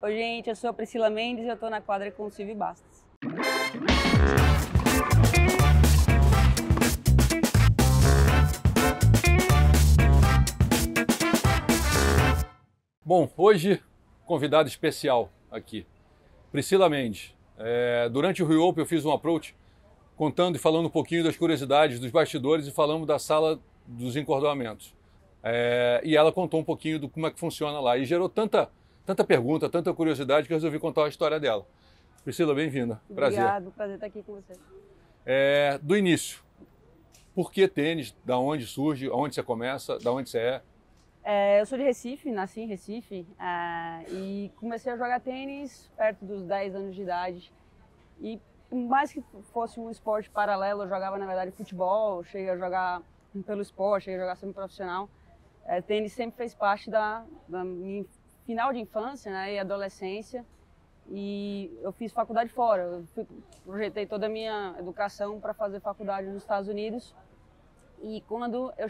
Oi, gente, eu sou a Priscila Mendes e eu tô na quadra com o Silvio Bastos. Bom, hoje, convidado especial aqui, Priscila Mendes. Durante o Rio Open eu fiz um approach contando e falando um pouquinho das curiosidades dos bastidores e falamos da sala dos encordoamentos. E ela contou um pouquinho do como é que funciona lá e gerou tanta pergunta, tanta curiosidade que eu resolvi contar a história dela. Priscila, bem-vinda. Prazer. Obrigado, prazer estar aqui com você. Do início, por que tênis? Da onde surge? Onde você começa? Da onde você é? Eu sou de Recife, nasci em Recife e comecei a jogar tênis perto dos 10 anos de idade. E por mais que fosse um esporte paralelo, eu jogava na verdade futebol, cheguei a jogar pelo esporte, cheguei a jogar semi-profissional. Tênis sempre fez parte da minha final de infância, né, e adolescência. E eu fiz faculdade fora, projetei toda a minha educação para fazer faculdade nos Estados Unidos. E quando eu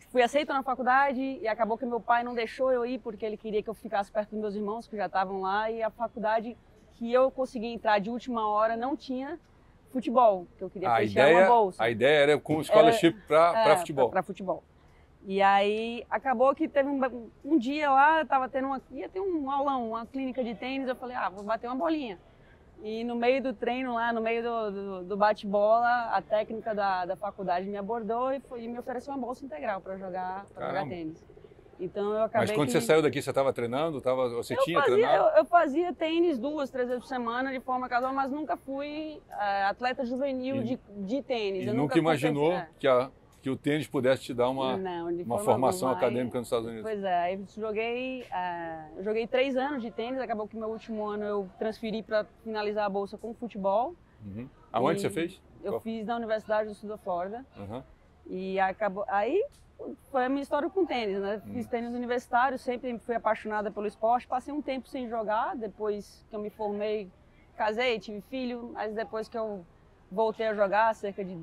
fui aceita na faculdade e acabou que meu pai não deixou eu ir porque ele queria que eu ficasse perto dos meus irmãos que já estavam lá, e a faculdade que eu consegui entrar de última hora não tinha futebol, que eu queria fechar uma bolsa. A ideia era com scholarship para futebol. Para futebol. E aí acabou que teve um dia lá, ia ter um aulão, uma clínica de tênis, eu falei, vou bater uma bolinha. E no meio do treino lá, no meio do bate-bola, a técnica da faculdade me abordou e me ofereceu uma bolsa integral para jogar tênis. Então eu acabei. Mas quando você saiu daqui, você estava treinando? Você tinha treinado? Eu fazia tênis 2, 3 vezes por semana de forma casual, mas nunca fui atleta juvenil de tênis. E nunca imaginou que o tênis pudesse te dar uma formação acadêmica nos Estados Unidos? Pois é, aí joguei 3 anos de tênis, acabou que meu último ano eu transferi para finalizar a bolsa com futebol. Uhum. Aonde você fez? Eu fiz na Universidade do Sul da Flórida. Uhum. E aí foi a minha história com tênis, né? Fiz tênis universitário, sempre fui apaixonada pelo esporte, passei um tempo sem jogar, depois que eu me formei, casei, tive filho, mas depois que eu voltei a jogar, cerca de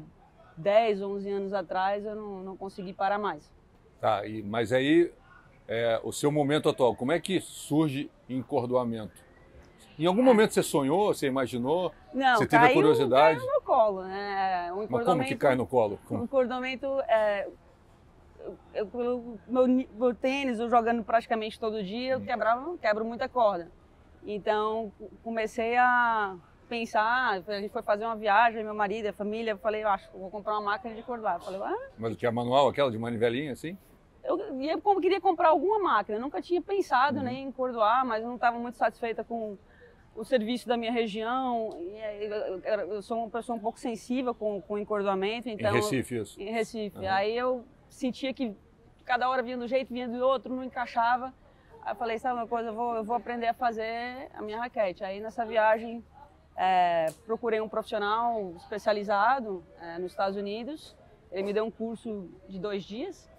10, 11 anos atrás, eu não consegui parar mais. Tá, mas aí, o seu momento atual, como é que surge encordoamento? Em algum momento você sonhou, você imaginou? Não, você teve a curiosidade? Caiu no colo, né? Mas como que cai no colo? O encordoamento, meu tênis, eu jogando praticamente todo dia, eu quebro muita corda. Então, comecei a pensar, a gente foi fazer uma viagem, meu marido, a família, eu falei, eu acho que vou comprar uma máquina de cordoar. Eu falei, Mas o que é manual, aquela de manivelinha, assim? Eu queria comprar alguma máquina, eu nunca tinha pensado nem em cordoar, mas eu não estava muito satisfeita com o serviço da minha região. Eu sou uma pessoa um pouco sensível com encordoamento. Então, em Recife, isso? Em Recife. Uhum. Aí eu sentia que cada hora vinha do jeito, vinha do outro, não encaixava. Aí eu falei, sabe uma coisa, eu vou aprender a fazer a minha raquete. Aí nessa viagem procurei um profissional especializado nos Estados Unidos. Ele me deu um curso de 2 dias.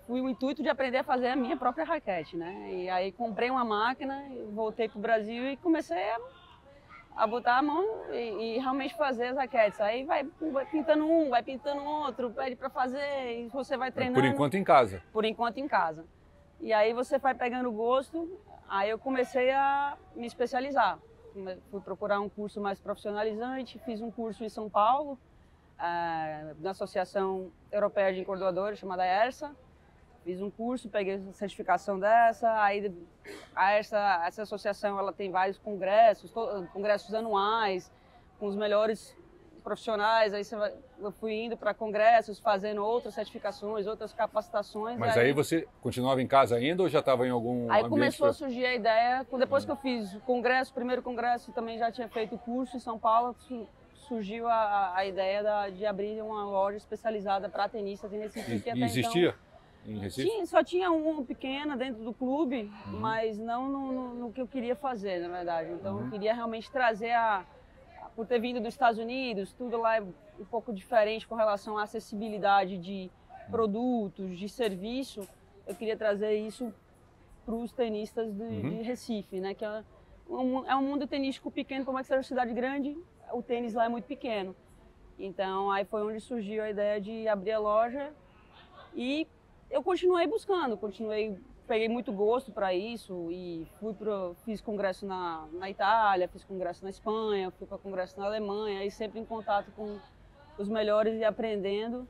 Fui o intuito de aprender a fazer a minha própria raquete, né? E aí comprei uma máquina, voltei para o Brasil e comecei a botar a mão e realmente fazer as raquetes. Aí vai pintando um, vai pintando outro, pede para fazer e você vai treinando. Por enquanto em casa? Por enquanto em casa. E aí você vai pegando gosto, aí eu comecei a me especializar. Fui procurar um curso mais profissionalizante, fiz um curso em São Paulo, na Associação Europeia de Encordoadores, chamada ERSA. Fiz um curso, peguei a certificação dessa, aí essa associação ela tem vários congressos anuais, com os melhores profissionais, aí eu fui indo para congressos, fazendo outras certificações, outras capacitações. Mas aí você continuava em casa ainda ou já estava em algum Aí ambiente? Começou a surgir a ideia, depois que eu fiz o primeiro congresso, também já tinha feito o curso em São Paulo, surgiu a ideia de abrir uma loja especializada para tenistas em Recife. E existia em Recife? Só tinha uma pequena dentro do clube, mas não no que eu queria fazer, na verdade. Então eu queria realmente trazer por ter vindo dos Estados Unidos, tudo lá é um pouco diferente com relação à acessibilidade de produtos, de serviço, eu queria trazer isso para os tenistas de Recife, né? Que é um mundo tenístico pequeno, por mais que seja uma cidade grande, o tênis lá é muito pequeno. Então aí foi onde surgiu a ideia de abrir a loja e eu continuei buscando, continuei peguei muito gosto para isso e fiz congresso na Itália, fiz congresso na Espanha, fui para congresso na Alemanha, e sempre em contato com os melhores e aprendendo.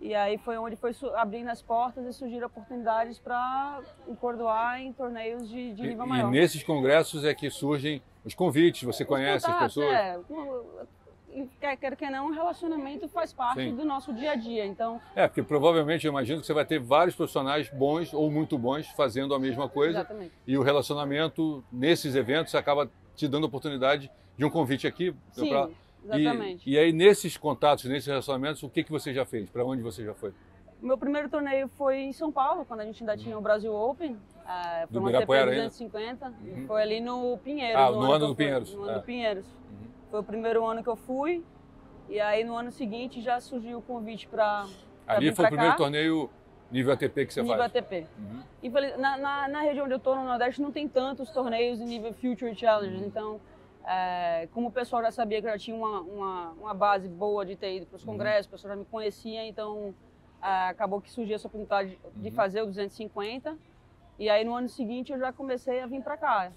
E aí foi onde foi abrindo as portas e surgiram oportunidades para encordoar em torneios de nível maior. E nesses congressos é que surgem os convites, você conhece as pessoas? Quer que não, o relacionamento faz parte do nosso dia a dia, então... Porque provavelmente eu imagino que você vai ter vários profissionais bons ou muito bons fazendo a mesma coisa. Exatamente. E o relacionamento nesses eventos acaba te dando a oportunidade de um convite aqui. Sim, exatamente. E aí nesses contatos, nesses relacionamentos, o que você já fez? Para onde você já foi? Meu primeiro torneio foi em São Paulo, quando a gente ainda tinha o Brasil Open. Foi uma ATP 250, foi ali no Pinheiros. No ano do Pinheiros. No ano do Pinheiros. Foi o primeiro ano que eu fui, e aí no ano seguinte já surgiu o convite para Ali foi o primeiro torneio nível ATP que você nível faz? Nível ATP. Na região onde eu estou, no Nordeste, não tem tantos torneios em nível Future Challengers, então, como o pessoal já sabia que eu já tinha uma base boa de ter ido para os congressos, o pessoal já me conhecia, então acabou que surgiu essa oportunidade de fazer o 250, e aí no ano seguinte eu já comecei a vir para cá.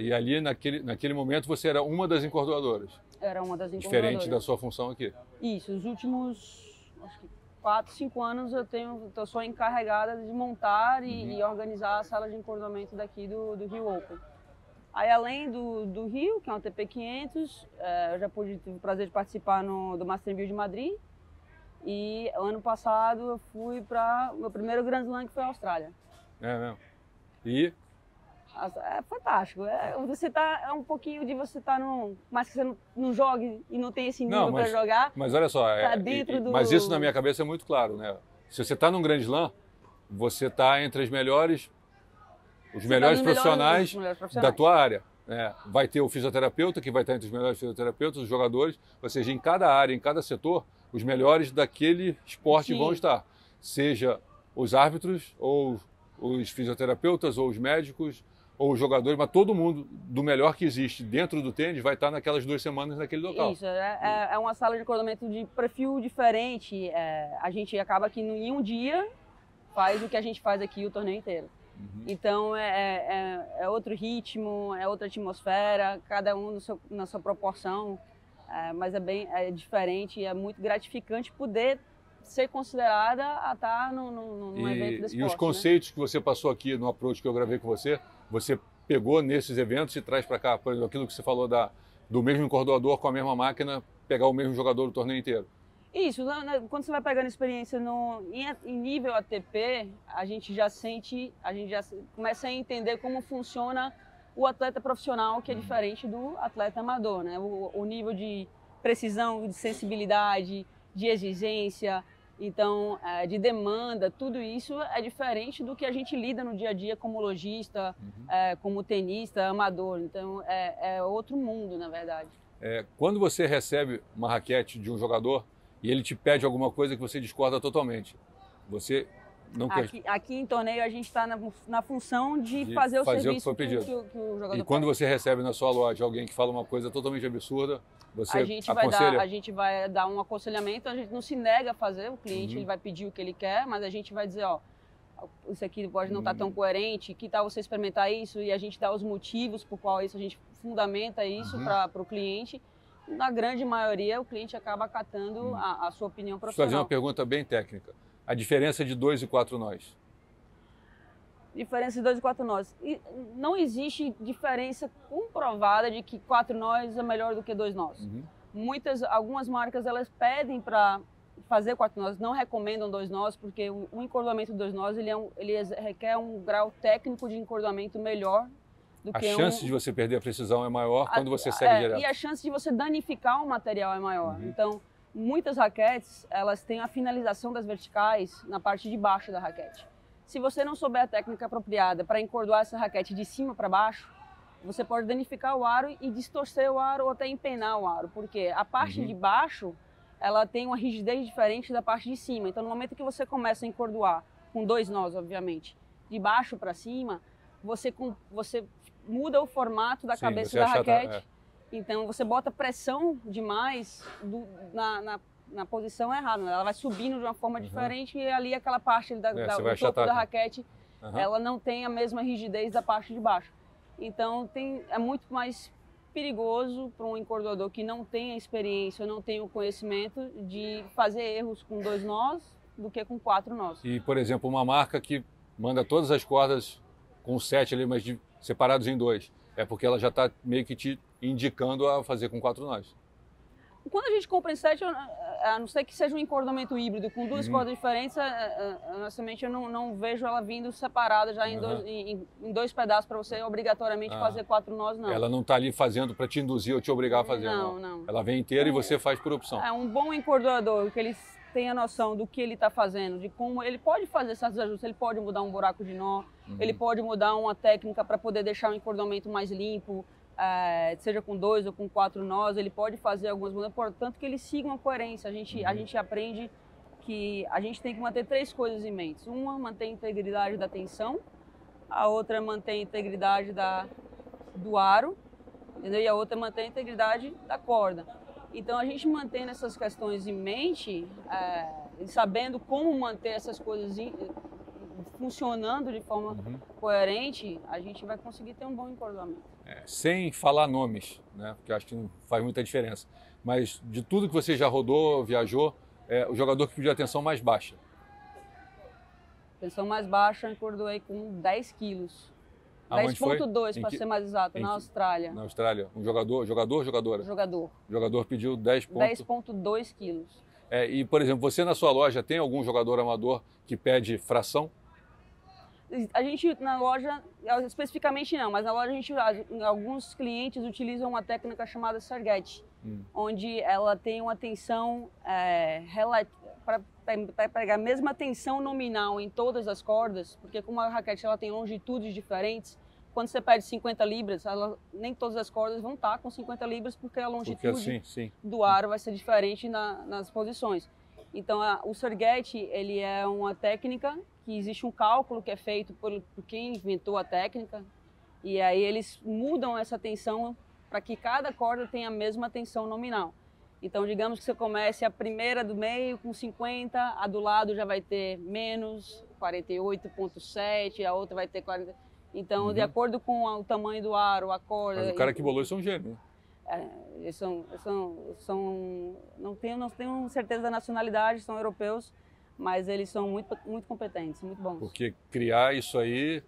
E ali, naquele momento, você era uma das encordoadoras? Era uma das encordoadoras. Diferente da sua função aqui? Isso, os últimos, acho que 4, 5 anos eu sou encarregada de montar e organizar a sala de encordoamento daqui do Rio Open. Aí, além do Rio, que é um ATP 500, eu já tive o prazer de participar do Master Build de Madrid. E ano passado eu fui para o meu primeiro Grand Slam, que foi a Austrália. É mesmo? E... É fantástico. Você tá um pouquinho de você estar mas que você não jogue e não tem esse nível para jogar. Mas olha só, mas isso na minha cabeça é muito claro, né? Se você está num Grand Slam, você está entre os melhores profissionais da tua área. Vai ter o fisioterapeuta, que vai estar entre os melhores fisioterapeutas, os jogadores, ou seja, em cada área, em cada setor, os melhores daquele esporte vão estar. Seja os árbitros, ou os fisioterapeutas, ou os médicos, ou os jogadores, mas todo mundo do melhor que existe dentro do tênis vai estar naquelas 2 semanas naquele local. Isso, é uma sala de encordoamento de perfil diferente. A gente acaba que em um dia faz o que a gente faz aqui o torneio inteiro. Então é outro ritmo, é outra atmosfera, cada um na sua proporção, mas é diferente e é muito gratificante poder ser considerada a estar num evento desse esporte. E os conceitos que você passou aqui no approach que eu gravei com você pegou nesses eventos e traz para cá, por exemplo, aquilo que você falou do mesmo encordoador com a mesma máquina, pegar o mesmo jogador do torneio inteiro. Isso, quando você vai pegando experiência em nível ATP, a gente já começa a entender como funciona o atleta profissional, que é diferente do atleta amador, né? O nível de precisão, de sensibilidade, de exigência, então, de demanda, tudo isso é diferente do que a gente lida no dia a dia como lojista, como tenista, amador. Então, é outro mundo, na verdade. Quando você recebe uma raquete de um jogador e ele te pede alguma coisa que você discorda totalmente, você não quer... Aqui em torneio a gente está na função de fazer o serviço que o jogador pede. E quando você recebe na sua loja alguém que fala uma coisa totalmente absurda, você aconselha? A gente vai dar um aconselhamento, a gente não se nega a fazer, o cliente ele vai pedir o que ele quer, mas a gente vai dizer, ó, isso aqui pode não estar tão coerente, que tal você experimentar isso? E a gente dá os motivos por qual isso, a gente fundamenta isso para o cliente. Na grande maioria, o cliente acaba acatando a sua opinião profissional. Vou fazer uma pergunta bem técnica. A diferença de 2 e 4 nós? Diferença de 2 e 4 nós. E não existe diferença comprovada de que 4 nós é melhor do que 2 nós. Algumas marcas elas pedem para fazer 4 nós, não recomendam 2 nós, porque o encordoamento de 2 nós ele requer um grau técnico de encordoamento melhor. A chance de você perder a precisão é maior quando você segue direto. E a chance de você danificar o material é maior. Então, muitas raquetes, elas têm a finalização das verticais na parte de baixo da raquete. Se você não souber a técnica apropriada para encordoar essa raquete de cima para baixo, você pode danificar o aro e distorcer o aro ou até empenar o aro. Porque a parte de baixo, ela tem uma rigidez diferente da parte de cima. Então, no momento que você começa a encordoar, com 2 nós, obviamente, de baixo para cima, você muda o formato da cabeça da raquete, então você bota pressão demais na posição errada, ela vai subindo de uma forma diferente e ali aquela parte do topo da raquete ela não tem a mesma rigidez da parte de baixo. Então é muito mais perigoso para um encordoador que não tem a experiência, não tem o conhecimento de fazer erros com 2 nós do que com 4 nós. E, por exemplo, uma marca que manda todas as cordas com 7 ali, mas separados em 2, é porque ela já está meio que te indicando a fazer com 4 nós. Quando a gente compra em 7, a não ser que seja um encordamento híbrido com 2 cordas diferentes, honestamente eu não vejo ela vindo separada já em 2 pedaços para você obrigatoriamente fazer 4 nós, não. Ela não está ali fazendo para te induzir ou te obrigar a fazer, não. Ela vem inteira e você faz por opção. É um bom encordoador, que ele tem a noção do que ele está fazendo, de como ele pode fazer certos ajustes, ele pode mudar um buraco de nó, ele pode mudar uma técnica para poder deixar o encordamento mais limpo, seja com 2 ou com 4 nós, ele pode fazer algumas mudanças, portanto que ele siga uma coerência. A gente aprende que a gente tem que manter 3 coisas em mente. Uma, manter a integridade da tensão, a outra é manter a integridade do aro, entendeu? E a outra é manter a integridade da corda. Então a gente mantendo essas questões em mente, e sabendo como manter essas coisas funcionando de forma coerente, a gente vai conseguir ter um bom encordamento. Sem falar nomes, né? Porque eu acho que não faz muita diferença. Mas de tudo que você já rodou, viajou, o jogador que pediu a tensão mais baixa. Tensão mais baixa eu encordoei com 10 quilos. 10,2 para ser mais exato, na Austrália. Na Austrália. Um jogador ou jogadora? Jogador. O jogador pediu 10,2 quilos. E, por exemplo, você na sua loja tem algum jogador amador que pede fração? A gente, na loja, especificamente não, mas na loja alguns clientes utilizam uma técnica chamada Sergete, onde ela tem uma tensão para pegar a mesma tensão nominal em todas as cordas, porque como a raquete ela tem longitudes diferentes, quando você pede 50 libras, nem todas as cordas vão estar com 50 libras, porque a longitude do aro vai ser diferente nas posições. Então, o Sergete, ele é uma técnica que existe um cálculo que é feito por quem inventou a técnica, e aí eles mudam essa tensão para que cada corda tenha a mesma tensão nominal. Então, digamos que você comece a primeira do meio com 50, a do lado já vai ter menos 48,7, a outra vai ter 40. Então, de acordo com o tamanho do aro, a corda... Mas o cara que bolou isso é um gênio. Eles não tenho certeza da nacionalidade, são europeus, mas eles são muito, muito competentes, muito bons. Porque criar isso aí,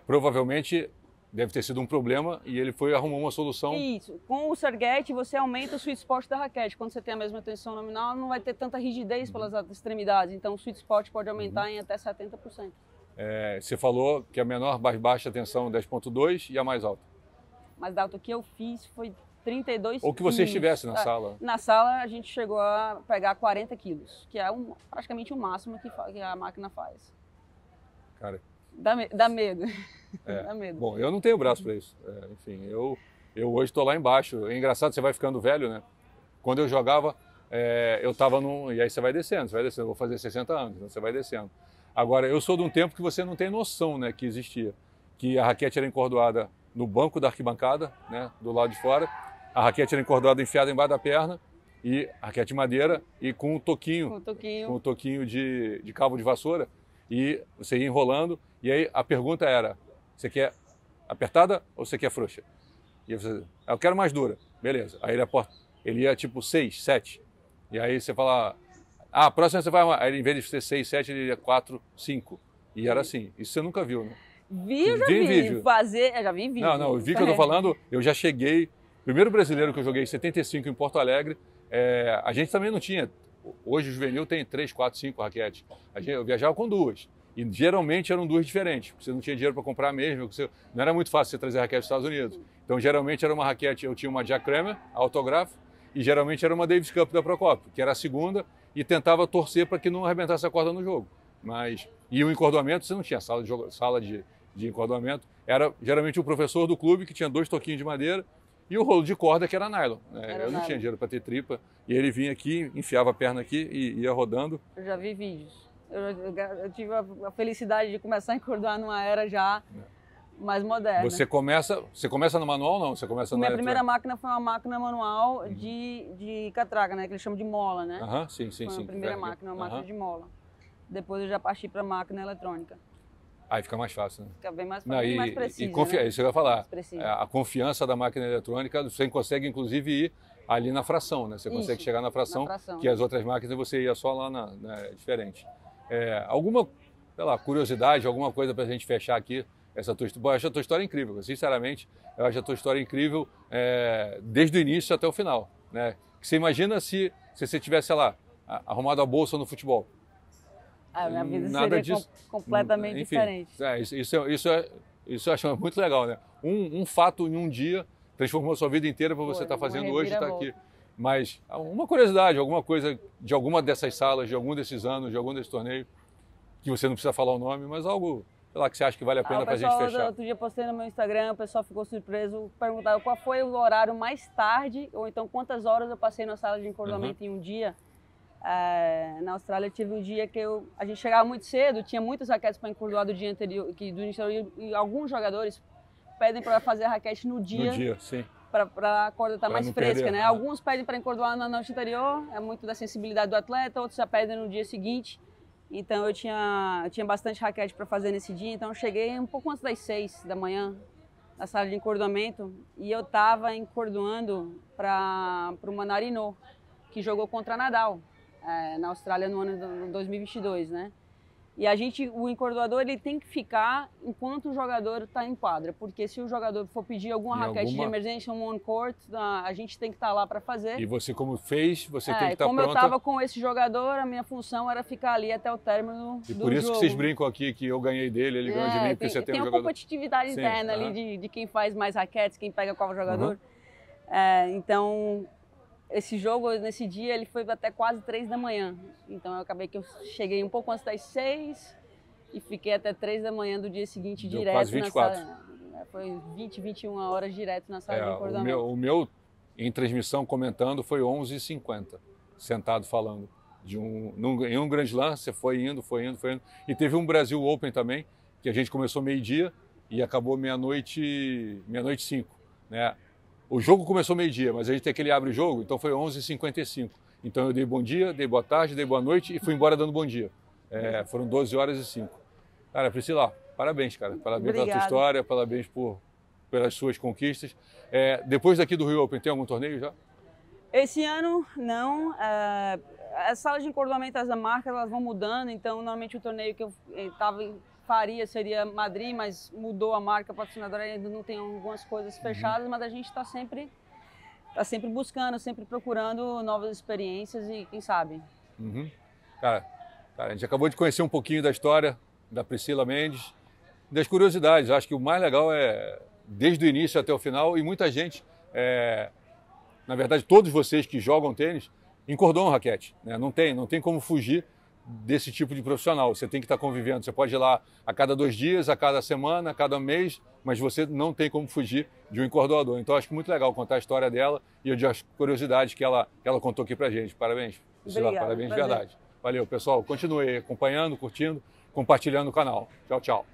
provavelmente deve ter sido um problema e ele arrumou uma solução. Isso. Com o Sergete, você aumenta o sweet spot da raquete. Quando você tem a mesma tensão nominal, não vai ter tanta rigidez pelas extremidades. Então, o sweet spot pode aumentar em até 70%. Você falou que a menor mais baixa tensão é 10,2 e a mais alta. Mais alta que eu fiz foi 32 Ou que você estivesse na sala. Na sala, a gente chegou a pegar 40 quilos, que é praticamente o máximo que a máquina faz. Cara... Dá medo. Dá medo. Bom, eu não tenho braço para isso. Enfim, eu hoje estou lá embaixo. É engraçado, você vai ficando velho, né? Quando eu jogava, eu estava num... E aí você vai descendo. Eu vou fazer 60 anos, então você vai descendo. Agora, eu sou de um tempo que você não tem noção, né, que existia. Que a raquete era encordoada no banco da arquibancada, né, do lado de fora. A raquete era encordoada enfiada embaixo da perna, e a raquete de madeira, e com um toquinho de cabo de vassoura. E você ia enrolando, e aí a pergunta era, você quer apertada ou você quer frouxa? E você, eu quero mais dura. Beleza. Aí ele ia tipo 6, 7. E aí você fala, a próxima você vai, aí em vez de ser 6, 7, ele ia 4, 5. E era assim. Isso você nunca viu, né? Eu já vi vídeo. Eu já vi em vídeo. Não, o vídeo que eu tô falando, eu já cheguei, primeiro brasileiro que eu joguei em 75 em Porto Alegre, a gente também não tinha. Hoje o juvenil tem 3, 4, 5 raquetes. Eu viajava com 2. E geralmente eram 2 diferentes, porque você não tinha dinheiro para comprar mesmo. Não era muito fácil você trazer raquete dos Estados Unidos. Então geralmente era uma raquete, eu tinha uma Jack Kramer, autografo, e geralmente era uma Davis Cup da Procopio, que era a segunda, e tentava torcer para que não arrebentasse a corda no jogo. E o encordoamento, você não tinha sala de encordoamento. Era geralmente o professor do clube, que tinha 2 toquinhos de madeira, e o rolo de corda, que era nylon. Eu não tinha dinheiro para ter tripa. E ele vinha aqui, enfiava a perna aqui e ia rodando. Eu já vi vídeos. Eu tive a felicidade de começar a encordoar numa era já mais moderna. Você começa no manual ou não? Você começa Minha primeira máquina foi uma máquina manual de catraca, né? Que eles chamam de mola, né? Sim. Foi a primeira máquina, uma máquina de mola. Depois eu já parti para máquina eletrônica. Aí fica mais fácil, né? Fica bem mais Não, fácil e mais preciso, né? Isso que eu ia falar. A confiança da máquina eletrônica, você consegue inclusive ir ali na fração, né? Você consegue chegar na fração, que as outras máquinas você ia só lá diferente. Alguma, sei lá, curiosidade, alguma coisa para a gente fechar aqui? Eu acho a tua história incrível, sinceramente, eu acho a tua história incrível desde o início até o final, né? Você imagina se você tivesse, sei lá, arrumado a bolsa no futebol. A minha vida seria disso, completamente diferente. Isso eu acho muito legal, né? Um fato em um dia transformou a sua vida inteira para você estar fazendo hoje e estar aqui. Mas uma curiosidade, alguma coisa de alguma dessas salas, de algum desses anos, de algum desses torneios, que você não precisa falar o nome, mas algo, sei lá, que você acha que vale a pena para a gente fechar. Outro dia postei no meu Instagram, o pessoal ficou surpreso, perguntaram qual foi o horário mais tarde, ou então quantas horas eu passei na sala de encordoamento em um dia. Na Austrália tive um dia que a gente chegava muito cedo, tinha muitas raquetes para encordoar do dia anterior, e alguns jogadores pedem para fazer a raquete no dia. No dia, sim. Para a corda estar mais fresca, né? Alguns pedem para encordoar na noite anterior, é muito da sensibilidade do atleta, outros já pedem no dia seguinte. Então eu tinha bastante raquete para fazer nesse dia, então eu cheguei um pouco antes das 6 da manhã na sala de encordoamento e eu estava encordoando para o Manarino, que jogou contra a Nadal na Austrália no ano de 2022, né? E o encordoador, ele tem que ficar enquanto o jogador está em quadra, porque se o jogador for pedir alguma raquete de emergência, um on-court, a gente tem que estar lá para fazer. E você, como fez, você tem que estar pronta. Como eu estava com esse jogador, a minha função era ficar ali até o término do jogo. E por isso que vocês brincam aqui, que eu ganhei dele, ele ganhou de mim, porque você tem um jogador. Tem uma competitividade interna ali de quem faz mais raquetes, quem pega qual jogador. Então, esse jogo, nesse dia, ele foi até quase 3 da manhã. Então eu acabei que eu cheguei um pouco antes das 6 e fiquei até 3 da manhã do dia seguinte direto quase 24. na sala. Foi 20, 21 horas direto na sala de encordoamento. O meu, em transmissão, comentando, foi 11h50, sentado falando. Em um grande lance, você foi indo. E teve um Brasil Open também, que a gente começou meio-dia e acabou meia-noite e 5, né? O jogo começou meio-dia, mas a gente tem aquele abre o jogo, então foi 11h55. Então eu dei bom dia, dei boa tarde, dei boa noite e fui embora dando bom dia. Foram 12 horas e 5. Cara, Priscila, parabéns, cara. Parabéns pela tua história, parabéns pelas suas conquistas. Depois daqui do Rio Open, tem algum torneio já? Esse ano, não. As salas de encordoamento da marca, elas vão mudando, então normalmente o torneio que eu faria seria Madrid, mas mudou a marca patrocinadora, ainda não tem algumas coisas fechadas, mas a gente está sempre buscando, sempre procurando novas experiências e quem sabe. Cara, a gente acabou de conhecer um pouquinho da história da Priscila Mendes, das curiosidades. Acho que o mais legal é desde o início até o final, e muita gente, na verdade todos vocês que jogam tênis, encordoam raquete, né? Não tem como fugir desse tipo de profissional. Você tem que estar convivendo. Você pode ir lá a cada 2 dias, a cada semana, a cada mês, mas você não tem como fugir de um encordoador. Então acho muito legal contar a história dela e as curiosidades que ela contou aqui pra gente. Parabéns. Obrigada, parabéns de verdade. Valeu, pessoal. Continue acompanhando, curtindo, compartilhando o canal. Tchau, tchau.